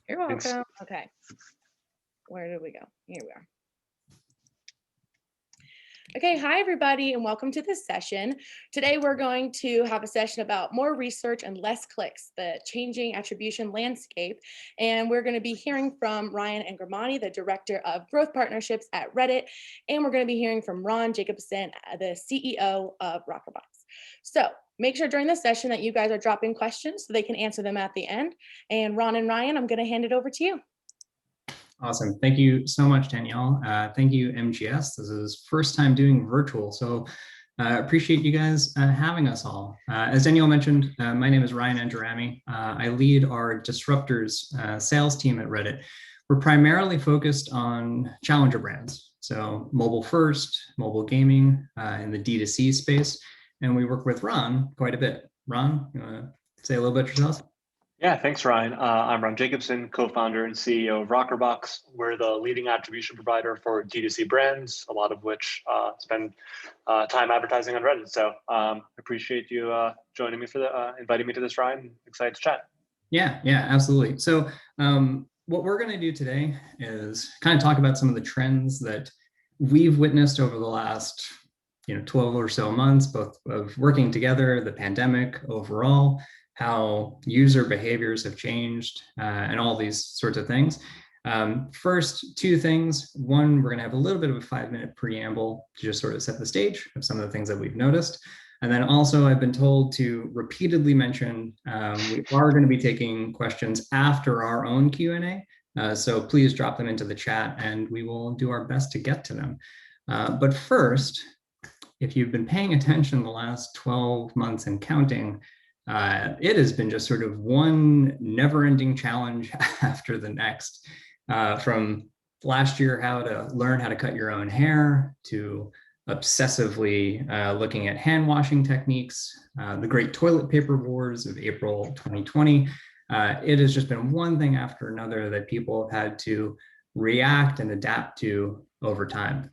You're Thanks. welcome. Okay. Where did we go? Here we are. Okay, hi everybody, and welcome to this session. Today we're going to have a session about more research and less clicks, the changing attribution landscape. And we're going to be hearing from Ryan Angerami, the Director of Growth Partnerships at Reddit. And we're going to be hearing from Ron Jacobson, the CEO of Rockerbox. So make sure during this session that you guys are dropping questions so they can answer them at the end. And Ron and Ryan, I'm going to hand it over to you. Awesome. Thank you so much, Danielle. Thank you, MGS. This is first time doing virtual, so appreciate you guys having us all. As Danielle mentioned, my name is Ryan Angerami. I lead our Disruptors sales team at Reddit. We're primarily focused on challenger brands, so mobile first, mobile gaming in the D2C space, and we work with Ron quite a bit. Ron, you want to say a little bit yourself? Yeah, thanks, Ryan. I'm Ron Jacobson, co-founder and CEO of Rockerbox. We're the leading attribution provider for D2C brands, a lot of which spend time advertising on Reddit. So appreciate you joining me for inviting me to this, Ryan. Excited to chat. Yeah, absolutely. So what we're going to do today is kind of talk about some of the trends that we've witnessed over the last 12 or so months, both of working together, the pandemic overall, how user behaviors have changed, and all these sorts of things. First, two things. One, we're going to have a little bit of a 5-minute preamble to just sort of set the stage of some of the things that we've noticed. And then also, I've been told to repeatedly mention we are going to be taking questions after our own Q&A. So please drop them into the chat and we will do our best to get to them. But first, if you've been paying attention the last 12 months and counting, it has been just sort of one never-ending challenge after the next. From last year, how to learn how to cut your own hair, to obsessively looking at hand washing techniques, the great toilet paper wars of April 2020. It has just been one thing after another that people have had to react and adapt to over time.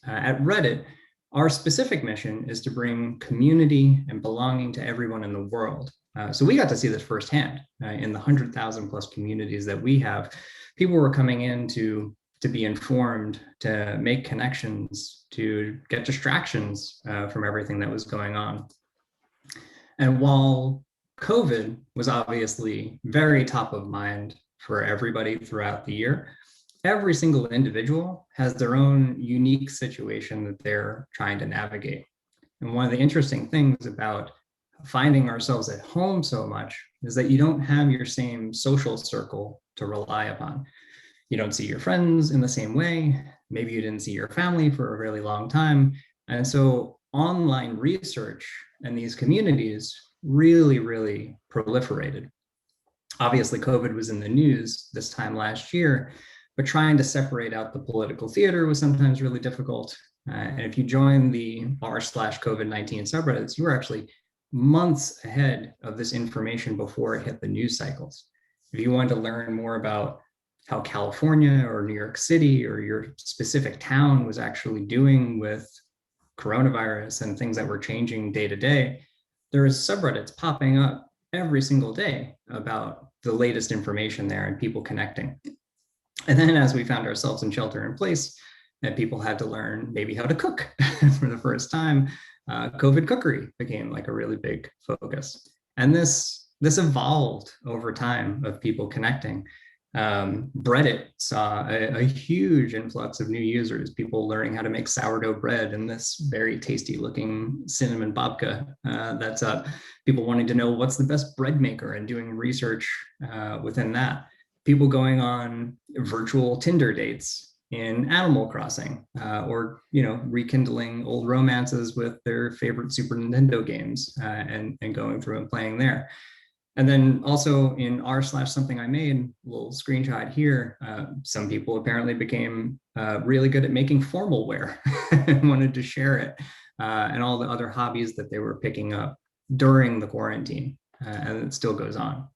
At Reddit, our specific mission is to bring community and belonging to everyone in the world. So we got to see this firsthand in the 100,000 plus communities that we have. People were coming in to be informed, to make connections, to get distractions from everything that was going on. And while COVID was obviously very top of mind for everybody throughout the year, every single individual has their own unique situation that they're trying to navigate. And one of the interesting things about finding ourselves at home so much is that you don't have your same social circle to rely upon. You don't see your friends in the same way. Maybe you didn't see your family for a really long time. And so online research and these communities really, really proliferated. Obviously, COVID was in the news this time last year, but trying to separate out the political theater was sometimes really difficult. And if you join the r/COVID-19 subreddits, you were actually months ahead of this information before it hit the news cycles. If you wanted to learn more about how California or New York City or your specific town was actually doing with coronavirus and things that were changing day to day, there is subreddits popping up every single day about the latest information there and people connecting. And then as we found ourselves in shelter in place, and people had to learn maybe how to cook for the first time, COVID cookery became like a really big focus. And this evolved over time of people connecting. Reddit saw a huge influx of new users, people learning how to make sourdough bread and this very tasty looking cinnamon babka. That's people wanting to know what's the best bread maker and doing research within that. People going on virtual Tinder dates in Animal Crossing, or rekindling old romances with their favorite Super Nintendo games and going through and playing there. And then also in r/something I made, a little screenshot here, some people apparently became really good at making formal wear and wanted to share it, and all the other hobbies that they were picking up during the quarantine, and it still goes on.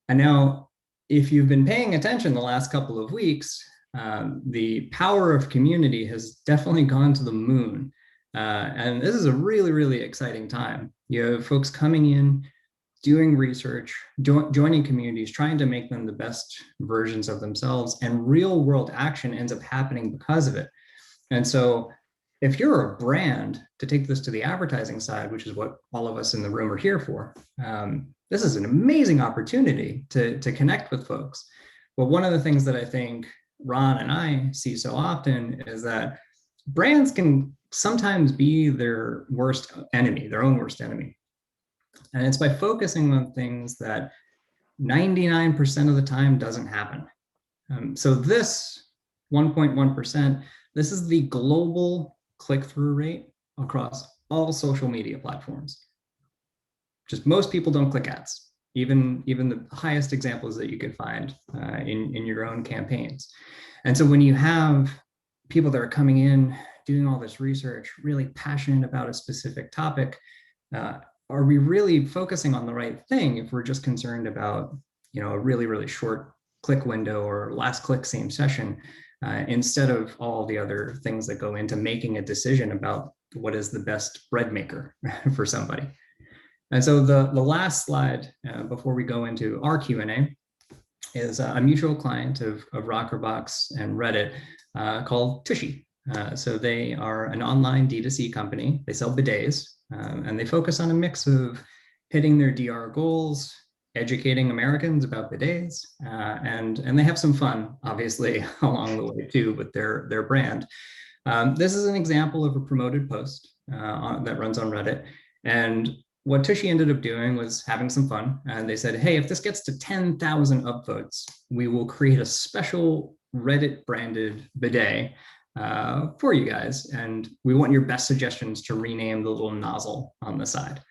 And now, if you've been paying attention the last couple of weeks, the power of community has definitely gone to the moon. And this is a really, really exciting time. You have folks coming in doing research, joining communities, trying to make them the best versions of themselves, and real world action ends up happening because of it. And so if you're a brand, to take this to the advertising side, which is what all of us in the room are here for, this is an amazing opportunity to connect with folks. But one of the things that I think Ron and I see so often is that brands can sometimes be their worst enemy, their own worst enemy. And it's by focusing on things that 99% of the time doesn't happen. So this 1.1%, this is the global click-through rate across all social media platforms. Just most people don't click ads, even the highest examples that you could find in your own campaigns. And so when you have people that are coming in, doing all this research, really passionate about a specific topic, are we really focusing on the right thing if we're just concerned about, a really, really short click window or last click same session, instead of all the other things that go into making a decision about what is the best bread maker for somebody. And so the last slide before we go into our Q&A is a mutual client of Rockerbox and Reddit called Tushy. So they are an online D2C company. They sell bidets, and they focus on a mix of hitting their DR goals, educating Americans about bidets, and they have some fun, obviously, along the way too with their brand. This is an example of a promoted post that runs on Reddit. And what Tushy ended up doing was having some fun. And they said, hey, if this gets to 10,000 upvotes, we will create a special Reddit branded bidet for you guys. And we want your best suggestions to rename the little nozzle on the side.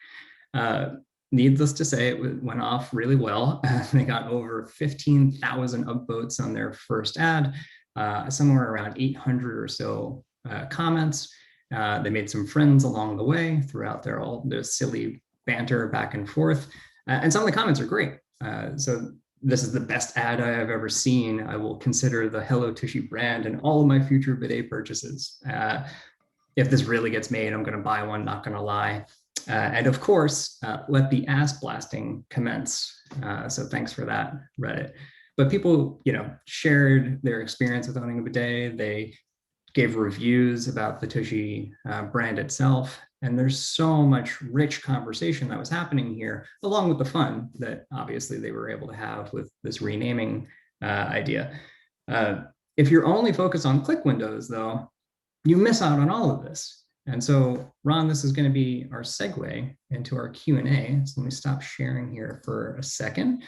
Needless to say, it went off really well. They got over 15,000 upvotes on their first ad, somewhere around 800 or so comments. They made some friends along the way throughout their silly banter back and forth. And some of the comments are great. So this is the best ad I have ever seen. I will consider the Hello Tushy brand in all of my future bidet purchases. If this really gets made, I'm going to buy one, not going to lie. And of course, let the ass blasting commence. So thanks for that, Reddit. But people, shared their experience with owning a bidet. They gave reviews about the Tushy brand itself. And there's so much rich conversation that was happening here, along with the fun that obviously they were able to have with this renaming idea. If you're only focused on click windows, though, you miss out on all of this. And so, Ron, this is going to be our segue into our Q&A. So let me stop sharing here for a second.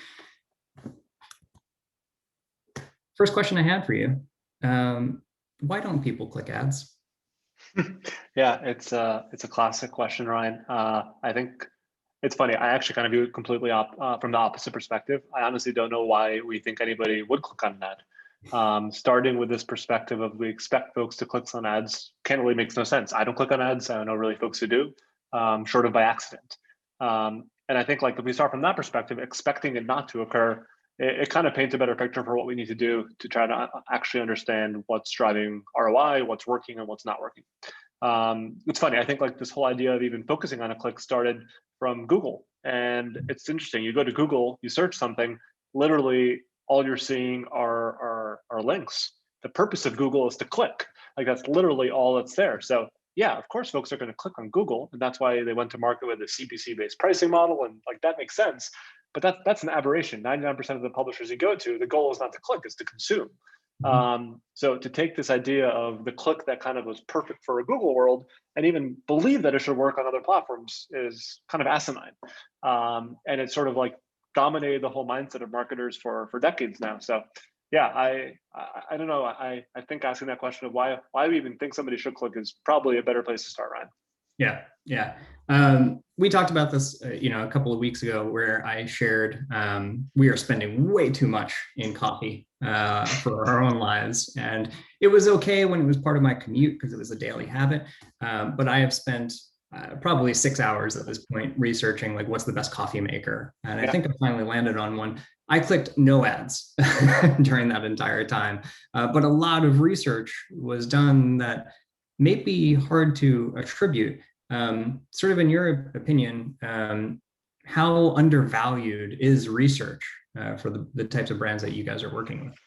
First question I had for you. Why don't people click ads? Yeah, it's a classic question, Ryan. I think it's funny. I actually kind of view it completely from the opposite perspective. I honestly don't know why we think anybody would click on an ad. Starting with this perspective of we expect folks to click on ads, candidly makes no sense. I don't click on ads. I don't know really folks who do, short of by accident. And I think if we start from that perspective, expecting it not to occur, it kind of paints a better picture for what we need to do to try to actually understand what's driving ROI, what's working and what's not working. It's funny, I think this whole idea of even focusing on a click started from Google. And it's interesting, you go to Google, you search something, literally all you're seeing are links. The purpose of Google is to click. That's literally all that's there. So yeah, of course, folks are going to click on Google. And that's why they went to market with a CPC-based pricing model. And that makes sense. But that's an aberration. 99% of the publishers you go to, the goal is not to click, it's to consume. So to take this idea of the click that kind of was perfect for a Google world and even believe that it should work on other platforms is kind of asinine. And it's sort of dominated the whole mindset of marketers for decades now. So yeah, I don't know. I think asking that question of why we even think somebody should click is probably a better place to start, Ryan. Yeah. We talked about this, a couple of weeks ago, where I shared we are spending way too much in coffee for our own lives, and it was okay when it was part of my commute because it was a daily habit. But I have spent probably 6 hours at this point researching what's the best coffee maker, and I think I finally landed on one. I clicked no ads during that entire time, but a lot of research was done that may be hard to attribute. Sort of in your opinion, how undervalued is research for the types of brands that you guys are working with?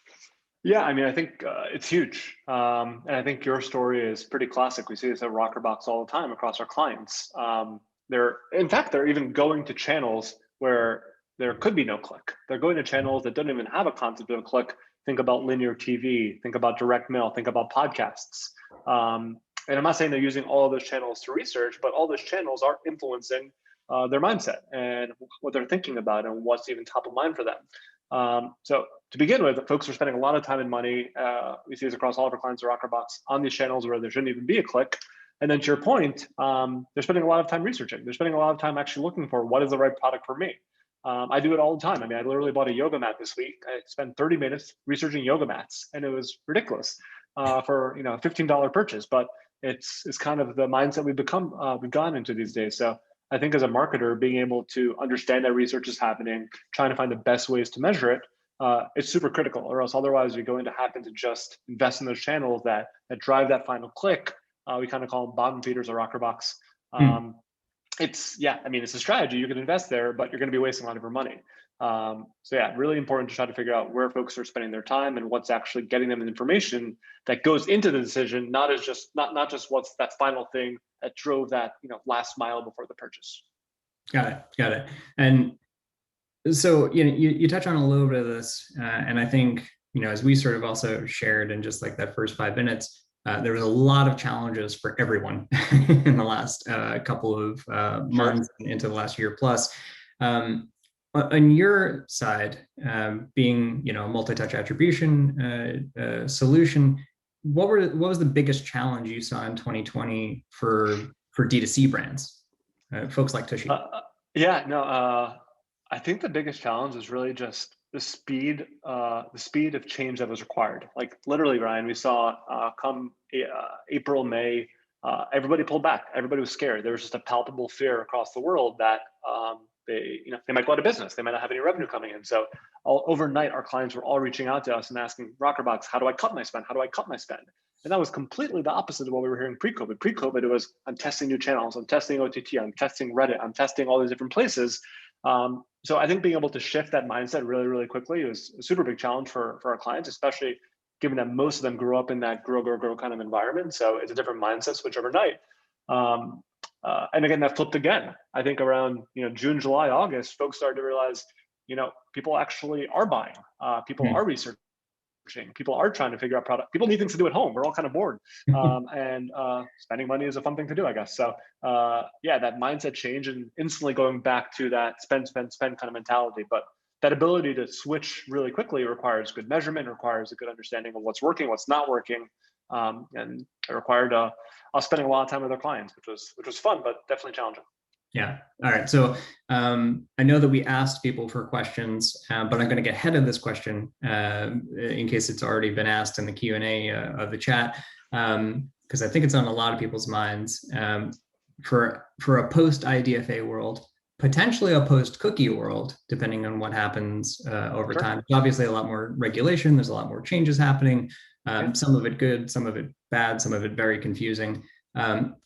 Yeah, I mean, I think it's huge. And I think your story is pretty classic. We see this at Rockerbox all the time across our clients. In fact, they're even going to channels where there could be no click. They're going to channels that don't even have a concept of a click. Think about linear TV, think about direct mail, think about podcasts. And I'm not saying they're using all of those channels to research, but all those channels are influencing their mindset and what they're thinking about and what's even top of mind for them. So to begin with, folks are spending a lot of time and money. We see this across all of our clients at Rockerbox on these channels where there shouldn't even be a click. And then to your point, they're spending a lot of time researching. They're spending a lot of time actually looking for what is the right product for me. I do it all the time. I mean, I literally bought a yoga mat this week. I spent 30 minutes researching yoga mats, and it was ridiculous for a $15 purchase. But it's kind of the mindset we've gone into these days. So I think as a marketer, being able to understand that research is happening, trying to find the best ways to measure it, it's super critical, or else otherwise you're going to happen to just invest in those channels that drive that final click. We kind of call them bottom feeders or Rockerbox. It's a strategy. You can invest there, but you're going to be wasting a lot of your money. So yeah, really important to try to figure out where folks are spending their time and what's actually getting them the information that goes into the decision, not just what's that final thing that drove that last mile before the purchase. Got it. And so you touch on a little bit of this, and I think as we sort of also shared in just like that first 5 minutes, there was a lot of challenges for everyone in the last couple of months into the last year plus. On your side, being a multi-touch attribution solution, what was the biggest challenge you saw in 2020 for D2C brands, folks like Tushy? I think the biggest challenge is really just the speed of change that was required. Like literally, Ryan, we saw come April, May, everybody pulled back. Everybody was scared. There was just a palpable fear across the world that they might go out of business. They might not have any revenue coming in. So overnight, our clients were all reaching out to us and asking Rockerbox, how do I cut my spend? How do I cut my spend? And that was completely the opposite of what we were hearing pre-COVID. Pre-COVID, it was, I'm testing new channels, I'm testing OTT, I'm testing Reddit, I'm testing all these different places. So I think being able to shift that mindset really, really quickly was a super big challenge for our clients, especially given that most of them grew up in that grow kind of environment. So it's a different mindset switch overnight. And again, that flipped again. I think around June, July, August, folks started to realize, people actually are buying. People are researching. People are trying to figure out product. People need things to do at home. We're all kind of bored, and spending money is a fun thing to do, I guess. So that mindset change and instantly going back to that spend kind of mentality. But that ability to switch really quickly requires good measurement, requires a good understanding of what's working, what's not working, and it required us spending a lot of time with our clients, which was fun, but definitely challenging. Yeah. All right. So I know that we asked people for questions, but I'm going to get ahead of this question in case it's already been asked in the Q&A of the chat, because I think it's on a lot of people's minds. For a post-IDFA world, potentially a post-cookie world, depending on what happens over time. There's obviously a lot more regulation. There's a lot more changes happening. Some of it good, some of it bad, some of it very confusing.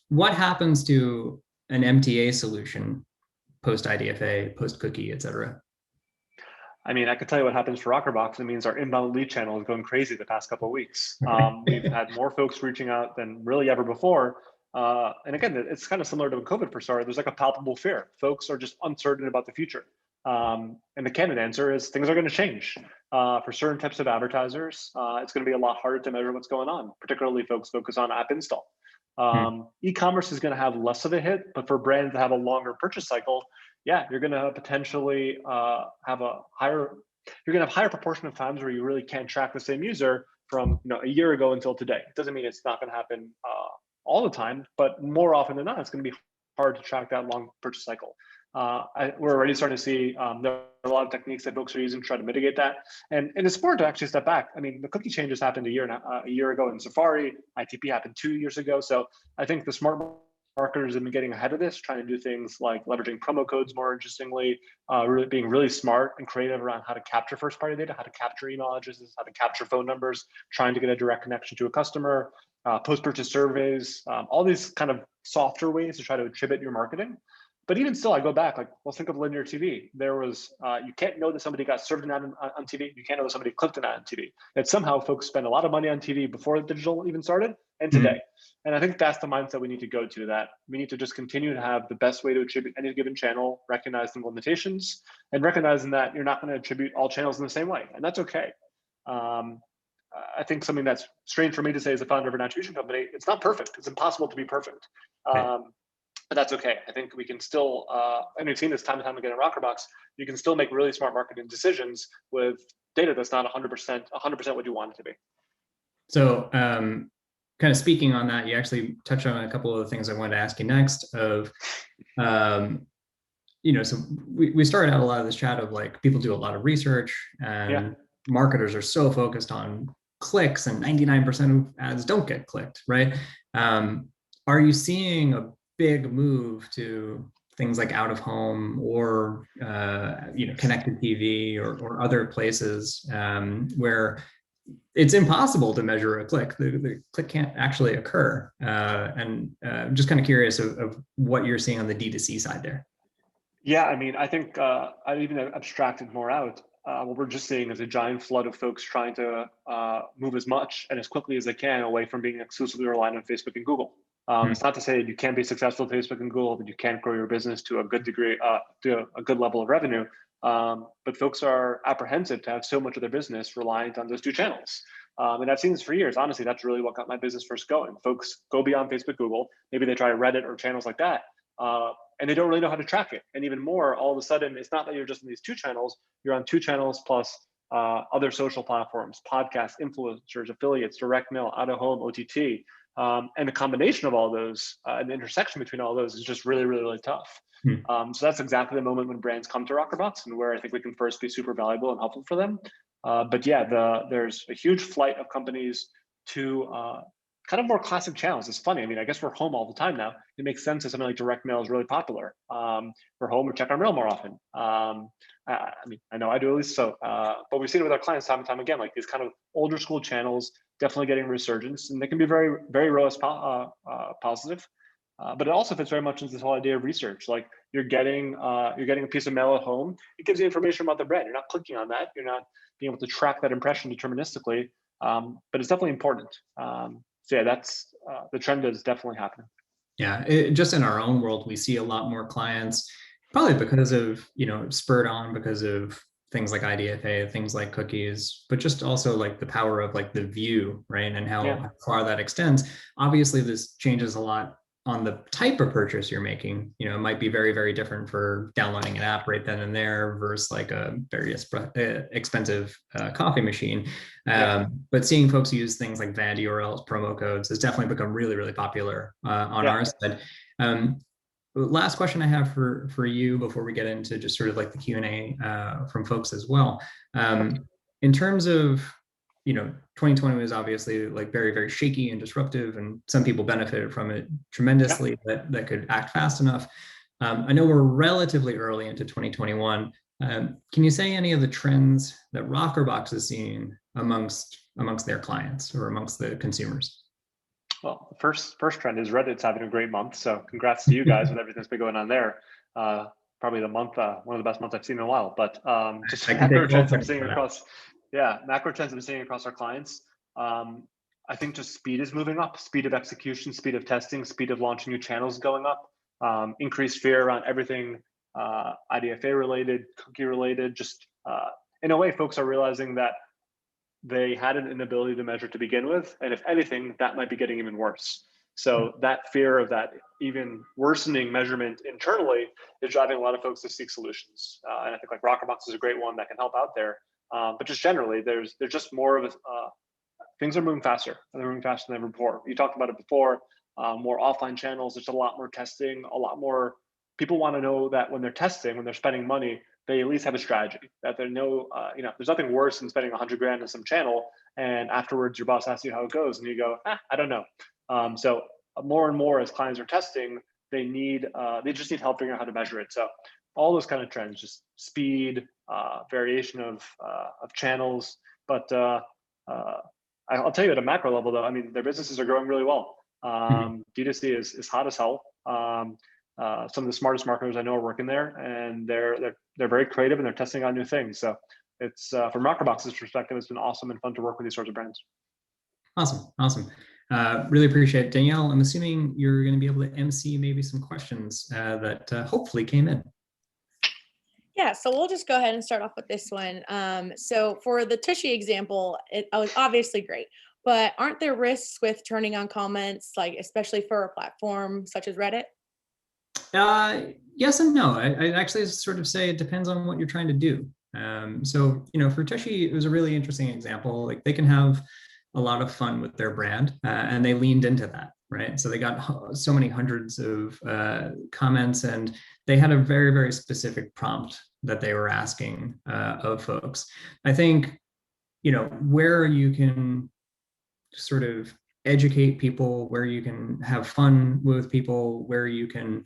What happens to an MTA solution post IDFA, post cookie, et cetera? I mean, I could tell you what happens for Rockerbox. It means our inbound lead channel is going crazy the past couple of weeks. We've had more folks reaching out than really ever before. And again, it's kind of similar to when COVID first started. There's like a palpable fear. Folks are just uncertain about the future. And the candid answer is things are going to change. For certain types of advertisers, it's going to be a lot harder to measure what's going on, particularly folks focus on app install. E-commerce is going to have less of a hit, but for brands that have a longer purchase cycle, you're going to potentially have a higher proportion of times where you really can't track the same user from a year ago until today. It doesn't mean it's not going to happen all the time, but more often than not, it's going to be hard to track that long purchase cycle. We're already starting to see there are a lot of techniques that folks are using to try to mitigate that. And it's important to actually step back. I mean, the cookie changes happened a year ago in Safari. ITP happened 2 years ago. So I think the smart marketers have been getting ahead of this, trying to do things like leveraging promo codes more interestingly, being really smart and creative around how to capture first-party data, how to capture email addresses, how to capture phone numbers, trying to get a direct connection to a customer, post-purchase surveys, all these kind of softer ways to try to attribute your marketing. But even still, I go back, like, let's think of linear TV. There was, you can't know that somebody got served an ad on TV. You can't know that somebody clicked an ad on TV. That somehow folks spend a lot of money on TV before digital even started and today. And I think that's the mindset we need to go to, that we need to just continue to have the best way to attribute any given channel, recognizing limitations, and recognizing that you're not going to attribute all channels in the same way. And that's okay. I think something that's strange for me to say as a founder of an attribution company, it's not perfect. It's impossible to be perfect. Right. But that's okay. I think we can still, and we've seen this time and time again in Rockerbox, you can still make really smart marketing decisions with data that's not 100% what you want it to be. So kind of speaking on that, you actually touched on a couple of the things I wanted to ask you next of, so we started out a lot of this chat of like, people do a lot of research and marketers are so focused on clicks and 99% of ads don't get clicked, right? Are you seeing a big move to things like out of home or connected TV or other places where it's impossible to measure a click? The click can't actually occur. And I'm just kind of curious of what you're seeing on the D2C side there. Yeah, I mean, I think I've even abstracted more out. What we're just seeing is a giant flood of folks trying to move as much and as quickly as they can away from being exclusively reliant on Facebook and Google. It's not to say that you can't be successful at Facebook and Google, that you can't grow your business to a good degree, to a good level of revenue. But folks are apprehensive to have so much of their business reliant on those two channels. And I've seen this for years. Honestly, that's really what got my business first going. Folks go beyond Facebook, Google. Maybe they try Reddit or channels like that. And they don't really know how to track it. And even more, all of a sudden, it's not that you're just in these two channels, you're on two channels plus other social platforms, podcasts, influencers, affiliates, direct mail, out of home, OTT. And the combination of all those and the intersection between all those is just really, really, really tough. So that's exactly the moment when brands come to Rockerbox and where I think we can first be super valuable and helpful for them. But yeah, there's a huge flight of companies to kind of more classic channels. It's funny. I mean, I guess we're home all the time now. It makes sense that something like direct mail is really popular. We're home, we check our mail more often. I mean, I know I do at least so, but we've seen it with our clients time and time again, like these kind of older school channels definitely getting resurgence, and they can be very, very ROAS positive. But it also fits very much into this whole idea of research. Like you're getting a piece of mail at home. It gives you information about the brand. You're not clicking on that. You're not being able to track that impression deterministically. But it's definitely important. So yeah, that's the trend is definitely happening. Yeah, just in our own world, we see a lot more clients, probably because of, spurred on because of things like IDFA, things like cookies, but just also like the power of like the view, right? And how far that extends. Obviously, this changes a lot on the type of purchase you're making. It might be very, very different for downloading an app right then and there versus like a very expensive coffee machine. But seeing folks use things like vanity URLs, promo codes has definitely become really, really popular on our side. Last question I have for you before we get into just sort of like the Q&A from folks as well. In terms of 2020 was obviously like very, very shaky and disruptive, and some people benefited from it tremendously that could act fast enough. I know we're relatively early into 2021. Can you say any of the trends that Rockerbox is seeing amongst their clients or amongst the consumers? Well, the first trend is Reddit's having a great month. So congrats to you guys with everything that's been going on there. Probably the month, one of the best months I've seen in a while. But just macro trends I'm seeing across. Macro trends I'm seeing across our clients. I think just speed is moving up. Speed of execution, speed of testing, speed of launching new channels going up. Increased fear around everything IDFA related, cookie related. Just in a way, folks are realizing that they had an inability to measure to begin with, and if anything, that might be getting even worse. So that fear of that even worsening measurement internally is driving a lot of folks to seek solutions. And I think like Rockerbox is a great one that can help out there. But just generally, there's just more of things are moving faster. They're moving faster than ever before. You talked about it before. More offline channels. There's a lot more testing. A lot more people want to know that when they're testing, when they're spending money, they at least have a strategy. That they know, there's nothing worse than spending $100,000 on some channel, and afterwards your boss asks you how it goes, and you go, I don't know. So more and more as clients are testing, they just need help figuring out how to measure it. So all those kind of trends, just speed, variation of channels. But I'll tell you at a macro level, though, I mean, their businesses are growing really well. D2C is hot as hell. some of the smartest marketers I know are working there, and they're very creative and they're testing out new things. So it's from Rockerbox's perspective, it's been awesome and fun to work with these sorts of brands. Awesome. Really appreciate it. Danielle, I'm assuming you're going to be able to MC maybe some questions that hopefully came in. Yeah, so we'll just go ahead and start off with this one. So for the Tushy example, it was obviously great, but aren't there risks with turning on comments, like especially for a platform such as Reddit? Yes and no. I actually sort of say it depends on what you're trying to do. So, for Tushy, it was a really interesting example. Like they can have a lot of fun with their brand, and they leaned into that, right? So they got so many hundreds of comments, and they had a very, very specific prompt that they were asking of folks. I think, where you can sort of educate people, where you can have fun with people, where you can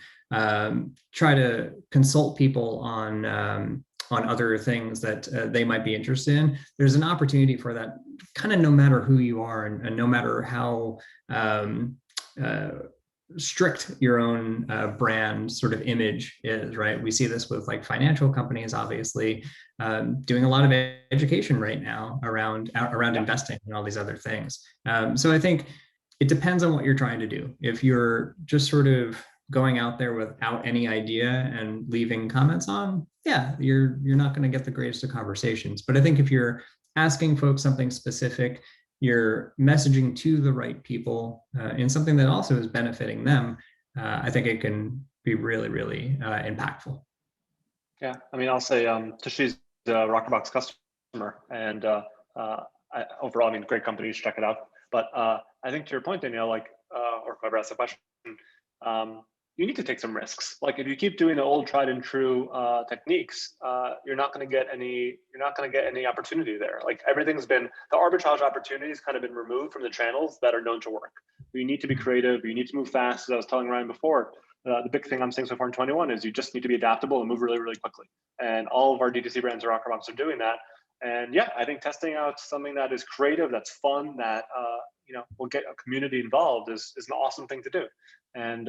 try to consult people on other things that they might be interested in. There's an opportunity for that, kind of no matter who you are, and no matter how strict your own brand sort of image is, right? We see this with like financial companies, obviously, doing a lot of education right now around investing and all these other things. So I think it depends on what you're trying to do. If you're just sort of going out there without any idea and leaving comments on, yeah, you're not going to get the greatest of conversations. But I think if you're asking folks something specific, you're messaging to the right people in something that also is benefiting them, I think it can be really, really impactful. Yeah, I mean, I'll say Tushy's a Rockerbox customer, and overall, I mean, great company, you should check it out. But I think to your point, Danielle, like, or whoever asked the question, you need to take some risks. Like if you keep doing the old tried and true techniques, you're not going to get any opportunity there. Like everything's been, the arbitrage opportunity has kind of been removed from the channels that are known to work. You need to be creative. You need to move fast. As I was telling Ryan before, the big thing I'm seeing so far in 21 is you just need to be adaptable and move really, really quickly. And all of our D2C brands or Rockerbox are doing that. And yeah, I think testing out something that is creative, that's fun, that will get a community involved is an awesome thing to do. And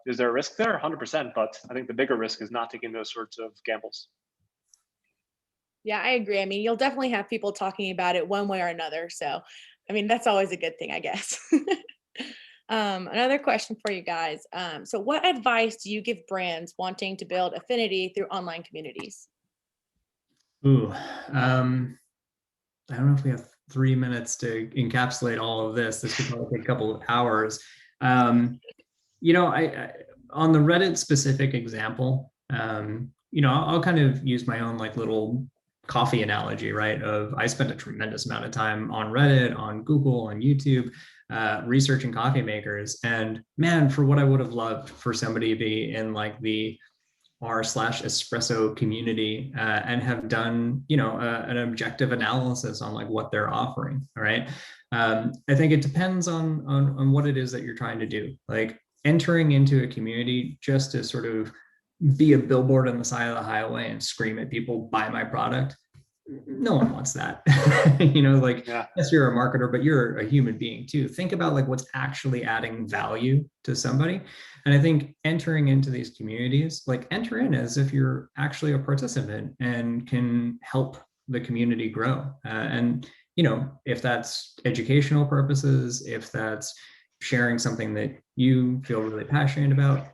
is there a risk there? 100%. But I think the bigger risk is not taking those sorts of gambles. Yeah, I agree. I mean, you'll definitely have people talking about it one way or another. So, I mean, that's always a good thing, I guess. Another question for you guys. So what advice do you give brands wanting to build affinity through online communities? Ooh, I don't know if we have 3 minutes to encapsulate all of this. This could probably take a couple of hours. I on the Reddit specific example, I'll kind of use my own like little coffee analogy, right? Of I spent a tremendous amount of time on Reddit, on Google, on YouTube, researching coffee makers. And man, for what I would have loved for somebody to be in like the r/espresso community and have done, an objective analysis on like what they're offering. All right. I think it depends on what it is that you're trying to do. Like entering into a community just to sort of be a billboard on the side of the highway and scream at people, buy my product. No one wants that. Yes, you're a marketer, but you're a human being too. Think about like what's actually adding value to somebody. And I think entering into these communities, like enter in as if you're actually a participant and can help the community grow. If that's educational purposes, if that's sharing something that you feel really passionate about,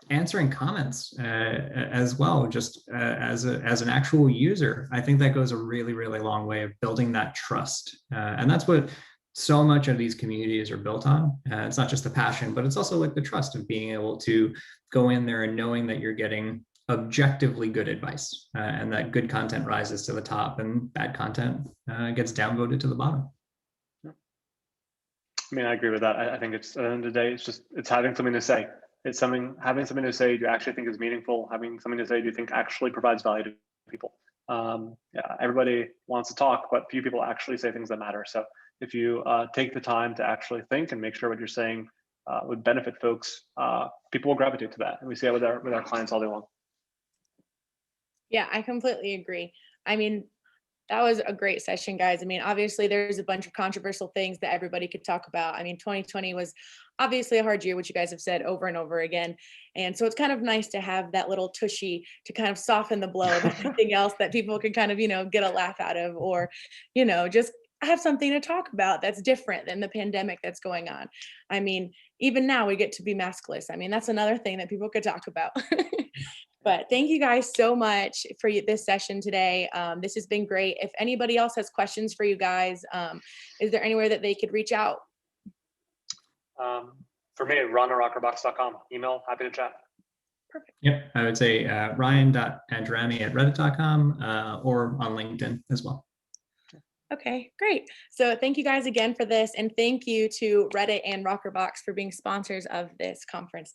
answering comments as well, just as an actual user, I think that goes a really, really long way of building that trust. And that's what so much of these communities are built on. It's not just the passion, but it's also like the trust of being able to go in there and knowing that you're getting objectively good advice and that good content rises to the top and bad content gets downvoted to the bottom. I mean, I agree with that. I think it's at the end of the day, it's having something to say. It's having something to say you actually think is meaningful, having something to say you think actually provides value to people. Everybody wants to talk, but few people actually say things that matter. So if you take the time to actually think and make sure what you're saying would benefit folks, people will gravitate to that. And we see that with our clients all day long. Yeah, I completely agree. I mean, That was a great session, guys. I mean, obviously, there's a bunch of controversial things that everybody could talk about. I mean, 2020 was obviously a hard year, which you guys have said over and over again. And so it's kind of nice to have that little tushy to kind of soften the blow of everything else that people can kind of, get a laugh out of, or, just have something to talk about that's different than the pandemic that's going on. I mean, even now we get to be maskless. I mean, that's another thing that people could talk about. But thank you guys so much for this session today. This has been great. If anybody else has questions for you guys, is there anywhere that they could reach out? For me, ron@rockerbox.com. Email, happy to chat. Perfect. Yep, I would say ryan.angerami@reddit.com or on LinkedIn as well. Okay, great. So thank you guys again for this. And thank you to Reddit and Rockerbox for being sponsors of this conference.